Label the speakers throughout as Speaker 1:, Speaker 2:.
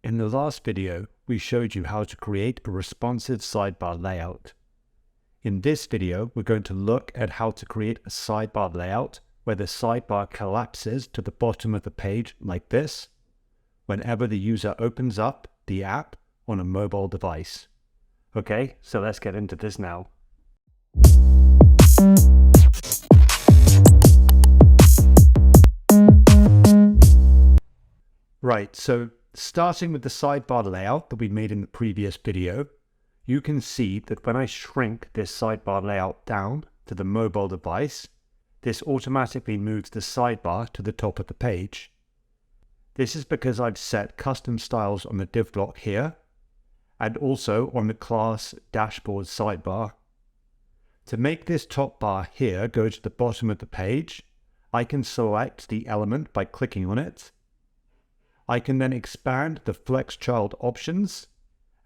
Speaker 1: In the last video, we showed you how to create a responsive sidebar layout. In this video, we're going to look at how to create a sidebar layout where the sidebar collapses to the bottom of the page like this whenever the user opens up the app on a mobile device. Okay, so let's get into this now. Right, so starting with the sidebar layout that we made in the previous video, you can see that when I shrink this sidebar layout down to the mobile device, this automatically moves the sidebar to the top of the page. This is because I've set custom styles on the div block here, and also on the class dashboard sidebar. To make this top bar here go to the bottom of the page, I can select the element by clicking on it. I can then expand the Flex Child options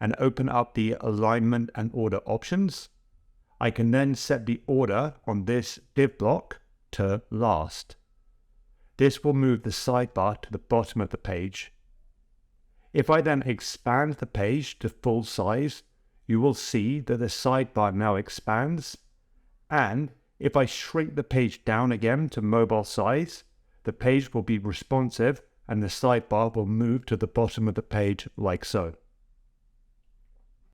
Speaker 1: and open up the alignment and order options. I can then set the order on this div block to last. This will move the sidebar to the bottom of the page. If I then expand the page to full size, you will see that the sidebar now expands, and if I shrink the page down again to mobile size, the page will be responsive and the sidebar will move to the bottom of the page like so.